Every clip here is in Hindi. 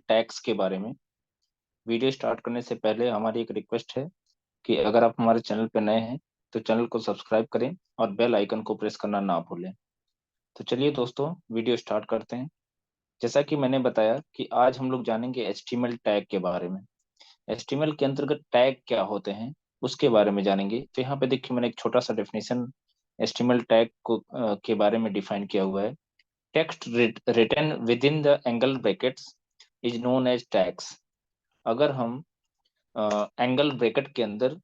टैग्स के बारे में। वीडियो स्टार्ट करने से पहले हमारी एक रिक्वेस्ट है कि अगर आप हमारे चैनल पर नए हैं तो चैनल को सब्सक्राइब करें और बेल आइकन को प्रेस करना ना भूलें। तो चलिए दोस्तों, वीडियो स्टार्ट करते हैं। जैसा कि मैंने बताया कि आज हम लोग जानेंगे एचटीएमएल टैग के बारे में। एचटीएमएल के अंतर्गत टैग क्या होते हैं उसके बारे में जानेंगे। तो यहाँ पे देखिए, मैंने एक छोटा सा डेफिनेशन एचटीएमएल टैग को के बारे में डिफाइन किया हुआ है। Text written within the angle brackets is known as tags. अगर हम एंगल ब्रैकेट के अंदर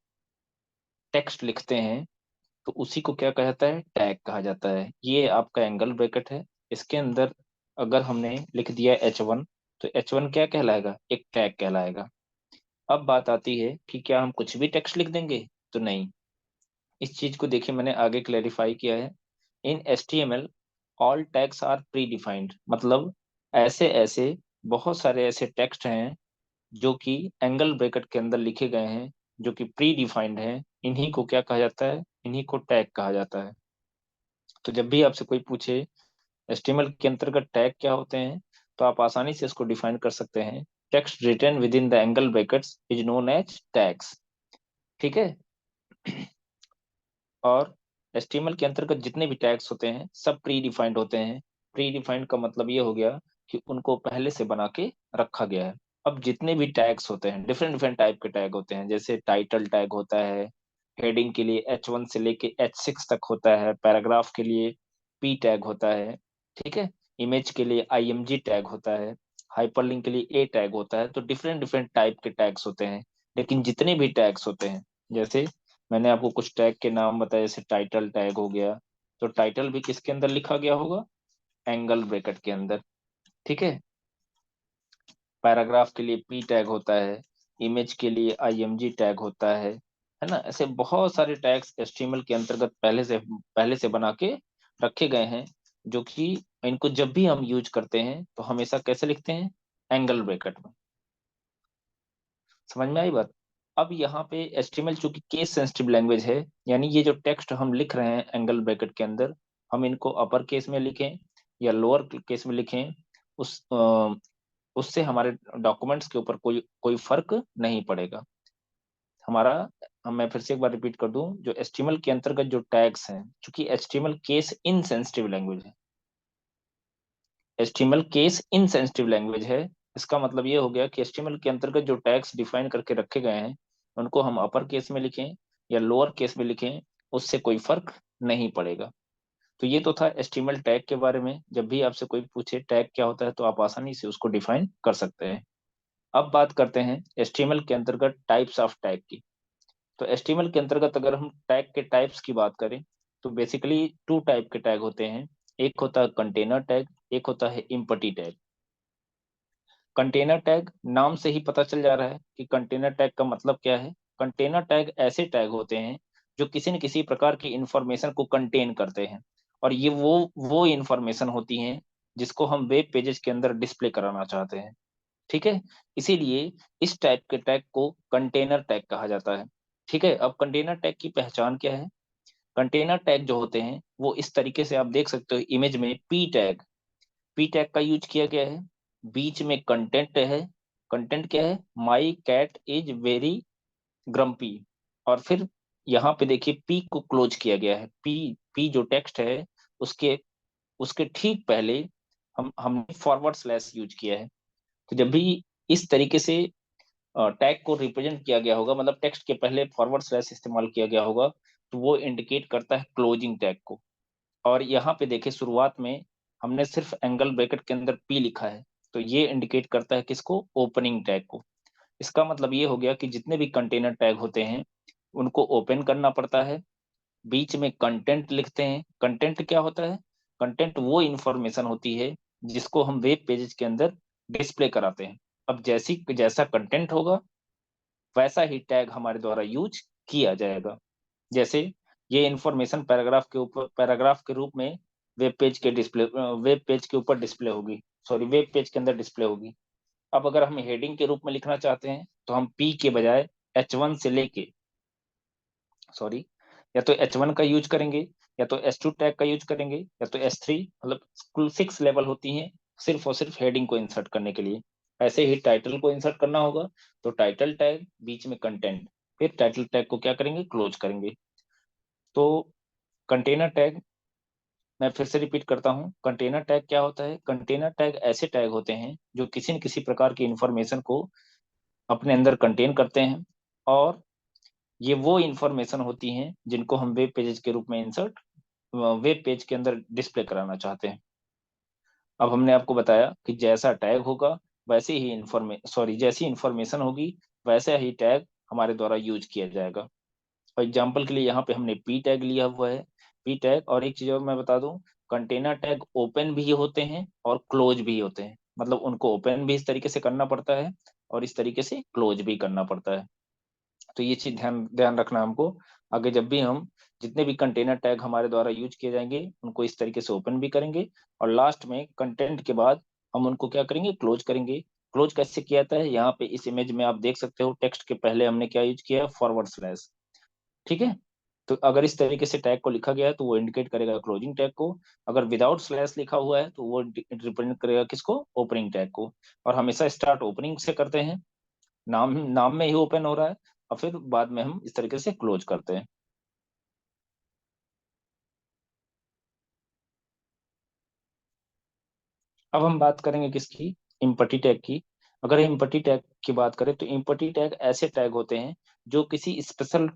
टेक्स्ट लिखते हैं तो उसी को क्या कहता है, टैग कहा जाता है। ये आपका एंगल ब्रैकेट है, इसके अंदर अगर हमने लिख दिया H1 तो H1 क्या कहलाएगा, एक टैग कहलाएगा। अब बात आती है कि क्या हम कुछ भी टेक्स्ट लिख देंगे, तो नहीं। इस चीज को देखिए, मैंने आगे क्लेरिफाई किया है। In HTML all tags are predefined, मतलब ऐसे ऐसे बहुत सारे ऐसे टेक्स्ट हैं जो कि एंगल ब्रैकेट के अंदर लिखे गए हैं, जो कि प्री डिफाइंड हैं। इन्हीं को क्या कहा जाता है, इन्हीं को टैग कहा जाता है। तो जब भी आपसे कोई पूछे एचटीएमएल के अंतर्गत टैग क्या होते हैं, तो आप आसानी से इसको डिफाइन कर सकते हैं। Text written within the angle brackets is known as tags. ठीक है। और एचटीएमएल के अंतर्गत जितने भी टैग्स होते हैं सब प्री डिफाइंड होते हैं। प्री डिफाइंड का मतलब ये हो गया कि उनको पहले से बना के रखा गया है। अब जितने भी टैग्स होते हैं, डिफरेंट डिफरेंट टाइप के टैग होते हैं। जैसे टाइटल टैग होता है, हेडिंग के लिए H1 से लेके H6 तक होता है, पैराग्राफ के लिए P टैग होता है, ठीक है। इमेज के लिए IMG टैग होता है, हाइपरलिंक के लिए A टैग होता है। तो डिफरेंट डिफरेंट टाइप के टैग्स होते हैं। लेकिन जितने भी टैग्स होते हैं, जैसे मैंने आपको कुछ टैग के नाम बताए, जैसे टाइटल टैग हो गया, तो टाइटल भी किसके अंदर लिखा गया होगा, एंगल ब्रैकेट के अंदर, ठीक है। पैराग्राफ के लिए P टैग होता है, इमेज के लिए IMG टैग होता है ना। ऐसे बहुत सारे टैग्स HTML के अंतर्गत पहले से बना के रखे गए हैं, जो कि इनको जब भी हम यूज करते हैं तो हमेशा कैसे लिखते हैं, एंगल ब्रैकेट में। समझ में आई बात। अब यहाँ पे HTML चूंकि केस सेंसिटिव लैंग्वेज है, यानी ये जो टेक्स्ट हम लिख रहे हैं एंगल ब्रैकेट के अंदर, हम इनको अपर केस में लिखें या लोअर केस में लिखें, उससे हमारे डॉक्यूमेंट्स के ऊपर कोई कोई फर्क नहीं पड़ेगा हमारा। मैं फिर से एक बार रिपीट कर दूं, जो HTML के अंतर्गत जो टैग्स हैं, चूंकि HTML केस इनसेंसिटिव लैंग्वेज है, HTML केस इनसेंसिटिव लैंग्वेज है, इसका मतलब ये हो गया कि HTML के अंतर्गत जो टैग्स डिफाइन करके रखे गए हैं, उनको हम अपर केस में लिखें या लोअर केस में लिखें, उससे कोई फर्क नहीं पड़ेगा। तो ये तो था HTML टैग के बारे में। जब भी आपसे कोई पूछे टैग क्या होता है, तो आप आसानी से उसको डिफाइन कर सकते हैं। अब बात करते हैं HTML के अंतर्गत टाइप्स ऑफ टैग की। तो HTML के अंतर्गत अगर हम टैग के टाइप्स की बात करें, तो बेसिकली टू टाइप के टैग होते हैं। एक होता है कंटेनर टैग, एक होता है इम्पटी टैग। कंटेनर टैग, नाम से ही पता चल जा रहा है कि कंटेनर टैग का मतलब क्या है। कंटेनर टैग ऐसे टैग होते हैं जो किसी न किसी प्रकार की इंफॉर्मेशन को कंटेन करते हैं, और ये वो इंफॉर्मेशन होती हैं जिसको हम वेब पेजेस के अंदर डिस्प्ले कराना चाहते हैं, ठीक है। इसीलिए इस टाइप के टैग को कंटेनर टैग कहा जाता है, ठीक है। अब कंटेनर टैग की पहचान क्या है। कंटेनर टैग जो होते हैं वो इस तरीके से आप देख सकते हो, इमेज में पी टैग का यूज किया गया है। बीच में कंटेंट है, कंटेंट क्या है, my cat is very grumpy. और फिर यहाँ पे देखिए पी को क्लोज किया गया है। पी जो टेक्स्ट है, उसके उसके ठीक पहले हमने फॉरवर्ड स्लैश यूज किया है। तो जब भी इस तरीके से टैग को रिप्रेजेंट किया गया होगा, मतलब टेक्स्ट के पहले फॉरवर्ड स्लैश इस्तेमाल किया गया होगा, तो वो इंडिकेट करता है क्लोजिंग टैग को। और यहाँ पे देखिए, शुरुआत में हमने सिर्फ एंगल ब्रैकेट के अंदर पी लिखा है, तो ये इंडिकेट करता है किसको, ओपनिंग टैग को। इसका मतलब ये हो गया कि जितने भी कंटेनर टैग होते हैं उनको ओपन करना पड़ता है। बीच में कंटेंट लिखते हैं। कंटेंट क्या होता है, कंटेंट वो इंफॉर्मेशन होती है जिसको हम वेब पेजेस के अंदर डिस्प्ले कराते हैं। अब जैसा कंटेंट होगा वैसा ही टैग हमारे द्वारा यूज किया जाएगा। जैसे ये इंफॉर्मेशन पैराग्राफ के रूप में वेब पेज के ऊपर डिस्प्ले होगी, सॉरी वेब पेज के अंदर डिस्प्ले होगी। अब अगर हम हेडिंग के रूप में लिखना चाहते हैं, तो हम पी के बजाय H1 से लेके, सॉरी, या तो H1 का यूज करेंगे, या तो S2 टैग का यूज करेंगे, या तो S3, मतलब कुल 6 लेवल होती हैं सिर्फ और सिर्फ हेडिंग को इंसर्ट करने के लिए। ऐसे ही टाइटल को इंसर्ट करना होगा, तो टाइटल टैग बीच में कंटेंट, फिर टाइटल टैग को क्या करेंगे, क्लोज करेंगे। तो कंटेनर टैग, मैं फिर से रिपीट करता हूँ, कंटेनर टैग क्या होता है? कंटेनर टैग ऐसे टैग होते हैं जो किसी न किसी प्रकार की इंफॉर्मेशन को अपने अंदर कंटेन करते हैं, और ये वो इंफॉर्मेशन होती हैं जिनको हम वेब पेजेस के रूप में इंसर्ट, वेब पेज के अंदर डिस्प्ले कराना चाहते हैं। अब हमने आपको बताया कि जैसा टैग होगा वैसे ही जैसी इंफॉर्मेशन होगी वैसा ही टैग हमारे द्वारा यूज किया जाएगा। फॉर एग्जाम्पल के लिए यहाँ पे हमने पी टैग लिया हुआ है, पी टैग। और एक चीज और मैं बता दूं, कंटेनर टैग ओपन भी होते हैं और क्लोज भी होते हैं, मतलब उनको ओपन भी इस तरीके से करना पड़ता है और इस तरीके से क्लोज भी करना पड़ता है। तो ये चीज ध्यान ध्यान रखना हमको। आगे जब भी हम जितने भी कंटेनर टैग हमारे द्वारा यूज किए जाएंगे उनको इस तरीके से ओपन भी करेंगे, और लास्ट में कंटेंट के बाद हम उनको क्या करेंगे, क्लोज करेंगे। क्लोज कैसे किया जाता है, यहाँ पे इस इमेज में आप देख सकते हो, टेक्स्ट के पहले हमने क्या यूज किया, फॉरवर्ड स्लैश। ठीक है, तो अगर इस तरीके से टैग को लिखा गया है तो वो इंडिकेट करेगा क्लोजिंग टैग को। अगर विदाउट स्लैश लिखा हुआ है तो वो रिप्रेजेंट करेगा किसको, ओपनिंग टैग को। और हमेशा स्टार्ट ओपनिंग से करते हैं, नाम नाम में ही ओपन हो रहा है, और फिर बाद में हम इस तरीके से क्लोज करते हैं। अब हम बात करेंगे किसकी, इम्पटी टैग की। अगर इम्पटी टैग की बात करें तो इम्पटी टैग ऐसे टैग होते हैं जो किसी स्पेशल,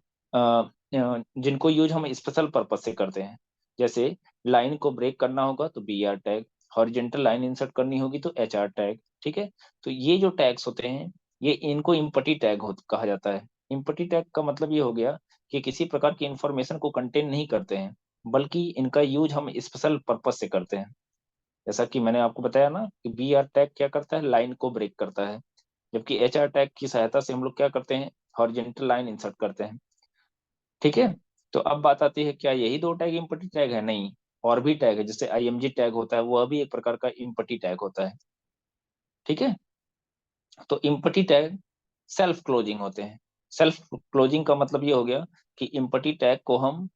जिनको यूज हम स्पेशल पर्पज से करते हैं। जैसे लाइन को ब्रेक करना होगा तो B R tag, horizontal line insert करनी होगी तो एच आर टैग। ठीक है, तो ये जो टैग्स होते हैं ये इनको इम्पटी टैग कहा जाता है। इम्पटी टैग का मतलब ये हो गया कि किसी प्रकार की इंफॉर्मेशन को कंटेन नहीं करते हैं, बल्कि इनका यूज हम स्पेशल पर्पज से करते हैं। जैसा कि मैंने आपको बताया ना कि बी आर टैग क्या करता है, लाइन को ब्रेक करता है, जबकि एच आर टैग की सहायता से हम लोग क्या करते हैं, हॉरिजेंटल लाइन इंसर्ट करते हैं। ठीक है, तो अब बात आती है क्या यही दो टैग इम्पटी टैग है? नहीं, और भी टैग है, जैसे आईएमजी टैग होता है, वह भी एक प्रकार का इम्पटी टैग होता है। ठीक है, तो इम्पटी टैग सेल्फ क्लोजिंग होते हैं। सेल्फ क्लोजिंग का मतलब ये हो गया कि इम्पटी टैग को हम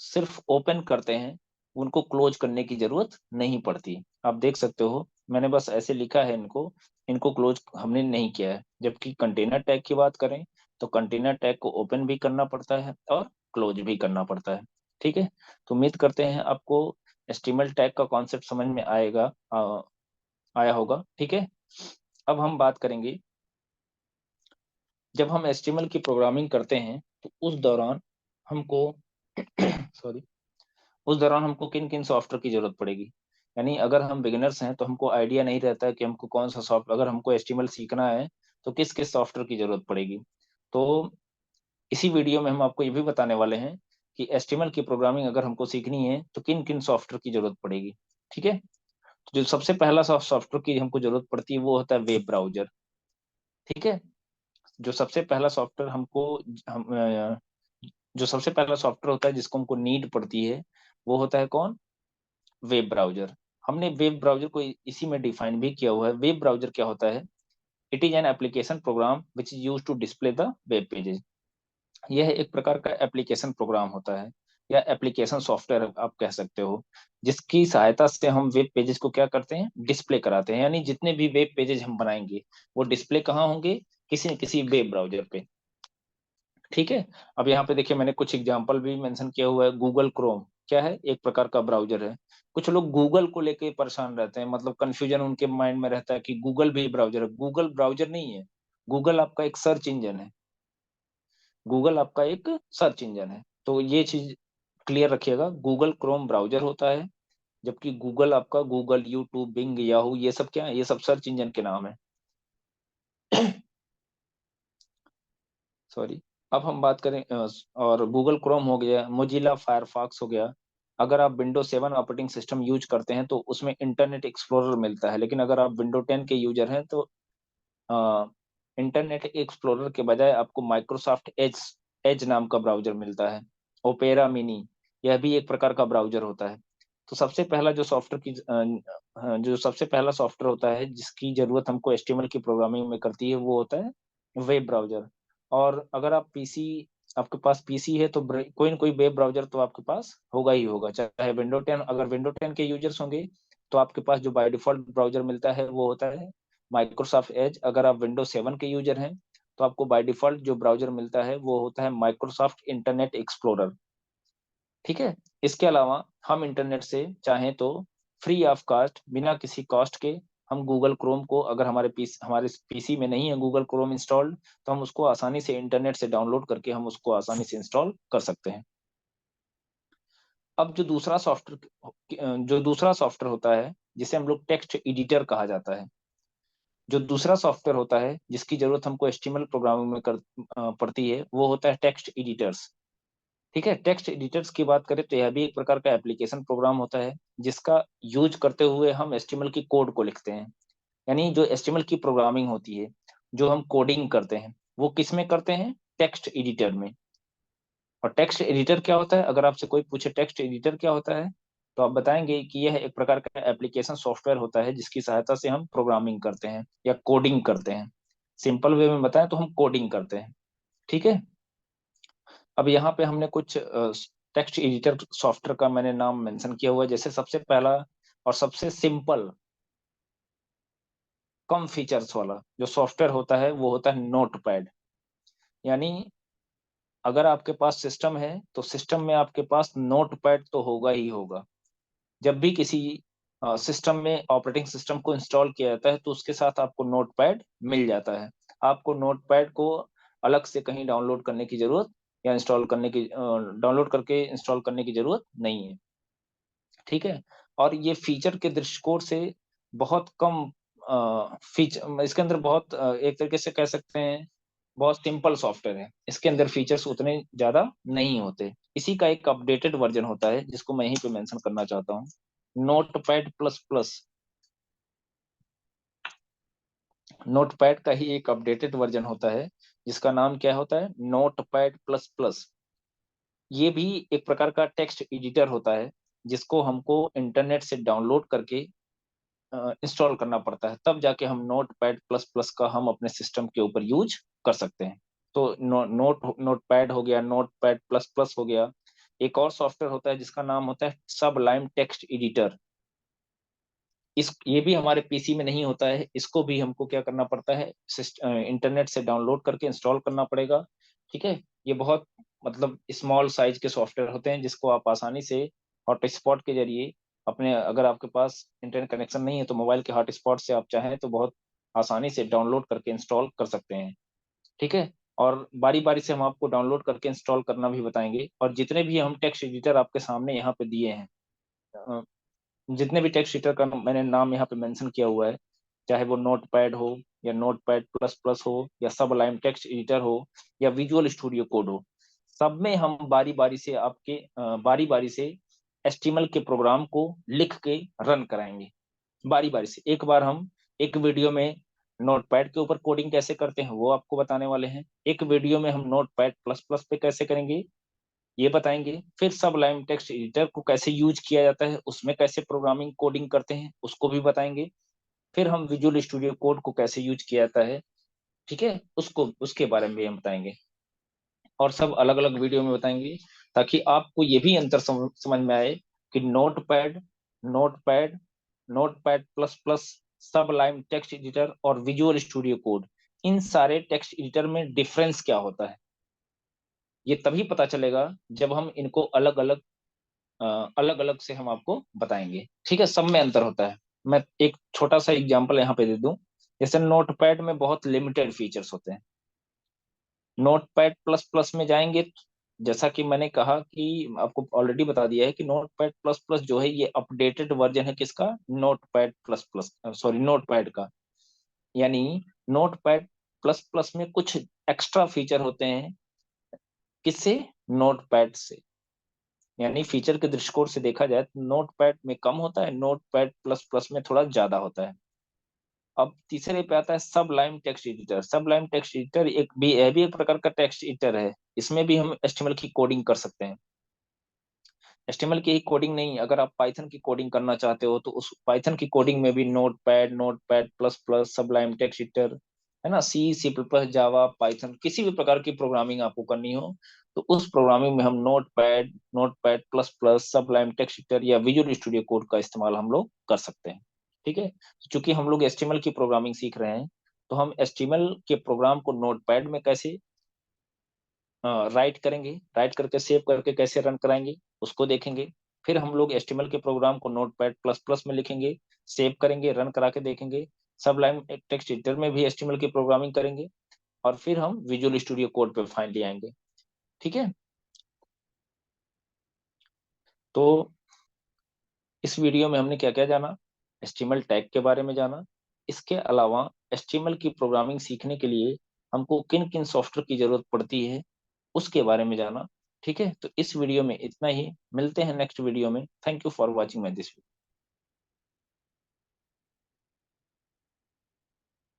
सिर्फ ओपन करते हैं, उनको क्लोज करने की जरूरत नहीं पड़ती। आप देख सकते हो मैंने बस ऐसे लिखा है, इनको इनको क्लोज हमने नहीं किया है। जबकि कंटेनर टैग की बात करें तो कंटेनर टैग को ओपन भी करना पड़ता है और क्लोज भी करना पड़ता है। ठीक है, तो उम्मीद करते हैं आपको एचटीएमएल टैग का कॉन्सेप्ट समझ में आया होगा। ठीक है, अब हम बात करेंगे, जब हम एचटीएमएल की प्रोग्रामिंग करते हैं तो उस दौरान हमको सॉरी, उस दौरान हमको किन किन सॉफ्टवेयर की जरूरत पड़ेगी। यानी अगर हम बिगिनर्स हैं तो हमको आइडिया नहीं रहता है कि हमको कौन सा सॉफ्टवेयर, अगर हमको एचटीएमएल सीखना है तो किस किस सॉफ्टवेयर की जरूरत पड़ेगी। तो इसी वीडियो में हम आपको ये भी बताने वाले हैं कि एचटीएमएल की प्रोग्रामिंग अगर हमको सीखनी है तो किन किन सॉफ्टवेयर की जरूरत पड़ेगी। ठीक है, तो जो सबसे पहला सॉफ्टवेयर की हमको जरूरत पड़ती है वो होता है वेब ब्राउजर। ठीक है, जो सबसे पहला सॉफ्टवेयर हमको हम जो सबसे पहला सॉफ्टवेयर होता है जिसको हमको नीड पड़ती है वो होता है कौन, वेब ब्राउजर। हमने वेब ब्राउजर को इसी में डिफाइन भी किया हुआ है। वेब ब्राउजर क्या होता है, it is an application program which is use to display the web pages. यह एक प्रकार का एप्लीकेशन प्रोग्राम होता है या एप्लीकेशन सॉफ्टवेयर आप कह सकते हो, जिसकी सहायता से हम वेब पेजेस को क्या करते हैं, डिस्प्ले कराते हैं। यानी जितने भी वेब पेजेस हम बनाएंगे वो डिस्प्ले कहाँ होंगे, किसी न किसी वेब ब्राउजर पे। ठीक है, अब यहाँ पे देखिए मैंने कुछ एग्जांपल भी मेंशन किया हुआ है। गूगल क्रोम क्या है, एक प्रकार का ब्राउजर है। कुछ लोग गूगल को लेके परेशान रहते हैं, मतलब कंफ्यूजन उनके माइंड में रहता है कि गूगल भी ब्राउजर है। गूगल ब्राउजर नहीं है, गूगल आपका एक सर्च इंजन है। गूगल आपका एक सर्च इंजन है, तो ये चीज क्लियर रखिएगा। गूगल क्रोम ब्राउजर होता है, जबकि गूगल आपका गूगल, यूट्यूब, बिंग, याहू, ये सब क्या है, ये सब सर्च इंजन के नाम है। सॉरी। अब हम बात करें और गूगल क्रोम हो गया, मोजिला फायरफॉक्स हो गया। अगर आप विंडो 7 ऑपरेटिंग सिस्टम यूज करते हैं तो उसमें इंटरनेट एक्सप्लोरर मिलता है, लेकिन अगर आप विंडो 10 के यूजर हैं तो इंटरनेट एक्सप्लोरर के बजाय आपको माइक्रोसॉफ्ट एज एज नाम का ब्राउजर मिलता है। ओपेरा मिनी, यह भी एक प्रकार का ब्राउजर होता है। तो सबसे पहला जो सॉफ्टवेयर की जो सबसे पहला सॉफ्टवेयर होता है जिसकी जरूरत हमको एचटीएमएल की प्रोग्रामिंग में करती है वो होता है वेब ब्राउजर। और अगर आप पीसी, आपके पास पीसी है तो कोई ना कोई वेब ब्राउजर तो आपके पास होगा ही होगा, चाहे विंडो 10, अगर विंडो 10 के यूजर्स होंगे तो आपके पास जो बाय डिफॉल्ट ब्राउजर मिलता है वो होता है माइक्रोसॉफ्ट एज, अगर आप विंडोज 7 के यूजर हैं तो आपको बाय डिफॉल्ट जो ब्राउजर मिलता है वो होता है माइक्रोसॉफ्ट इंटरनेट एक्सप्लोरर। ठीक है। इसके अलावा हम इंटरनेट से चाहें तो फ्री ऑफ कॉस्ट, बिना किसी कॉस्ट के, हम गूगल क्रोम को, अगर हमारे पीसी में नहीं है गूगल क्रोम इंस्टॉल्ड, तो हम उसको आसानी से इंटरनेट से डाउनलोड करके हम उसको आसानी से इंस्टॉल कर सकते हैं। अब जो दूसरा सॉफ्टवेयर होता है जिसे हम लोग टेक्स्ट एडिटर कहा जाता है, जो दूसरा सॉफ्टवेयर होता है जिसकी जरूरत हमको एचटीएमएल प्रोग्रामिंग में पड़ती है, वो होता है टेक्स्ट एडिटर्स। ठीक है। टेक्स्ट एडिटर्स की बात करें तो यह भी एक प्रकार का एप्लीकेशन प्रोग्राम होता है जिसका यूज करते हुए हम एचटीएमएल की कोड को लिखते हैं। यानी जो एचटीएमएल की प्रोग्रामिंग होती है, जो हम कोडिंग करते हैं, वो किस में करते हैं? टेक्स्ट एडिटर में। और टेक्स्ट एडिटर क्या होता है? अगर आपसे कोई पूछे टेक्स्ट एडिटर क्या होता है, तो आप बताएंगे कि यह एक प्रकार का एप्लीकेशन सॉफ्टवेयर होता है जिसकी सहायता से हम प्रोग्रामिंग करते हैं या कोडिंग करते हैं। सिंपल वे में बताएं तो हम कोडिंग करते हैं। ठीक है। अब यहाँ पे हमने कुछ टेक्स्ट एडिटर सॉफ्टवेयर का मैंने नाम मेंशन किया हुआ है। जैसे सबसे पहला और सबसे सिंपल, कम फीचर्स वाला जो सॉफ्टवेयर होता है वो होता है नोटपैड। यानी अगर आपके पास सिस्टम है तो सिस्टम में आपके पास नोटपैड तो होगा ही होगा। जब भी किसी सिस्टम में ऑपरेटिंग सिस्टम को इंस्टॉल किया जाता है तो उसके साथ आपको नोटपैड मिल जाता है। आपको नोटपैड को अलग से कहीं डाउनलोड करने की जरूरत या डाउनलोड करके इंस्टॉल करने की जरूरत नहीं है। ठीक है। और ये फीचर के दृष्टिकोण से बहुत कम फीचर, इसके अंदर बहुत एक तरीके से कह सकते हैं बहुत सिंपल सॉफ्टवेयर है। इसके अंदर फीचर्स उतने ज्यादा नहीं होते। इसी का एक अपडेटेड वर्जन होता है जिसको मैं यहीं पे मेंशन करना चाहता हूँ, नोटपैड प्लस प्लस। नोटपैड का ही एक अपडेटेड वर्जन होता है जिसका नाम क्या होता है? Notepad plus plus. ये भी एक प्रकार का टेक्स्ट एडिटर होता है जिसको हमको इंटरनेट से डाउनलोड करके इंस्टॉल करना पड़ता है, तब जाके हम नोट पैड प्लस प्लस का हम अपने सिस्टम के ऊपर यूज कर सकते हैं। तो नोट पैड हो गया, नोट पैड प्लस प्लस हो गया। एक और सॉफ्टवेयर होता है जिसका नाम होता है सबलाइम टेक्स्ट एडिटर। इस ये भी हमारे पीसी में नहीं होता है, इसको भी हमको क्या करना पड़ता है? इंटरनेट से डाउनलोड करके इंस्टॉल करना पड़ेगा। ठीक है। ये बहुत मतलब स्मॉल साइज के सॉफ्टवेयर होते हैं जिसको आप आसानी से हॉटस्पॉट के जरिए अपने, अगर आपके पास इंटरनेट कनेक्शन नहीं है तो मोबाइल के हॉटस्पॉट से आप चाहें तो बहुत आसानी से डाउनलोड करके इंस्टॉल कर सकते हैं। ठीक है। और बारी बारी से हम आपको डाउनलोड करके इंस्टॉल करना भी बताएंगे। और जितने भी हम टेक्स्ट एडिटर आपके सामने यहाँ पे दिए हैं, जितने भी टेक्स्ट एडिटर का मैंने नाम यहाँ पे मेंशन किया हुआ है, चाहे वो नोटपैड हो या नोटपैड प्लस प्लस हो या सबलाइम टेक्स्ट एडिटर हो या विजुअल स्टूडियो कोड हो, सब में हम बारी बारी से एचटीएमएल के प्रोग्राम को लिख के रन कराएंगे। बारी बारी से एक बार हम एक वीडियो में नोटपैड के ऊपर कोडिंग कैसे करते हैं वो आपको बताने वाले हैं। एक वीडियो में हम नोटपैड प्लस प्लस पे कैसे करेंगे ये बताएंगे। फिर सबलाइम टेक्स्ट एडिटर को कैसे यूज किया जाता है, उसमें कैसे प्रोग्रामिंग कोडिंग करते हैं उसको भी बताएंगे। फिर हम विजुअल स्टूडियो कोड को कैसे यूज किया जाता है, ठीक है, उसको उसके बारे में भी हम बताएंगे। और सब अलग अलग वीडियो में बताएंगे ताकि आपको ये भी अंतर समझ में आए कि notepad notepad plus plus, Sublime text editor और विजुअल स्टूडियो कोड, इन सारे टेक्स्ट एडिटर में डिफरेंस क्या होता है। ये तभी पता चलेगा जब हम इनको अलग अलग से हम आपको बताएंगे। ठीक है। सब में अंतर होता है। मैं एक छोटा सा एग्जांपल यहाँ पे दे दूं। जैसे नोटपैड में बहुत लिमिटेड फीचर्स होते हैं, नोटपैड प्लस प्लस में जाएंगे, जैसा कि मैंने कहा कि आपको ऑलरेडी बता दिया है कि नोटपैड प्लस प्लस जो है ये अपडेटेड वर्जन है किसका? Notepad plus plus, sorry notepad का। यानी नोटपैड प्लस प्लस में कुछ एक्स्ट्रा फीचर होते हैं, किससे? नोटपैड से। यानी फीचर के दृष्टिकोण से देखा जाए तो नोटपैड में कम होता है, नोटपैड प्लस प्लस में थोड़ा ज्यादा होता है। अब तीसरे पे आता है Sublime text editor. Sublime text editor यह भी एक प्रकार का टेक्स्ट एडिटर है। इसमें भी हम एचटीएमएल की कोडिंग कर सकते हैं। एचटीएमएल की ही कोडिंग नहीं, अगर आप पाइथन की कोडिंग करना चाहते हो तो उस पाइथन की कोडिंग में भी notepad plus plus, Sublime text editor, है ना, सी प्लस प्लस, जावा, पाइथन, किसी भी प्रकार की प्रोग्रामिंग आपको करनी हो तो उस प्रोग्रामिंग में हम notepad plus plus, Sublime text editor या विजुअल स्टूडियो कोड का इस्तेमाल हम लोग कर सकते हैं। ठीक है। चूंकि हम लोग HTML की प्रोग्रामिंग सीख रहे हैं, तो हम HTML के प्रोग्राम को नोटपैड में कैसे राइट करेंगे, राइट करके सेव करके कैसे रन कराएंगे, उसको देखेंगे। फिर हम लोग HTML के प्रोग्राम को नोटपैड प्लस प्लस में लिखेंगे, सेव करेंगे, रन करा के देखेंगे। सब लाइन टेक्स्ट एडिटर में भी HTML की प्रोग्रामिंग करेंगे, और फिर हम विजुअल स्टूडियो कोड पे फाइनली आएंगे। ठीक है। तो इस वीडियो में हमने क्या क्या जाना, HTML टैग के बारे में जाना। इसके अलावा HTML की प्रोग्रामिंग सीखने के लिए हमको किन किन सॉफ्टवेयर की जरूरत पड़ती है, उसके बारे में जाना। ठीक है, तो इस वीडियो में इतना ही। मिलते हैं नेक्स्ट वीडियो में। Thank you for watching my this video.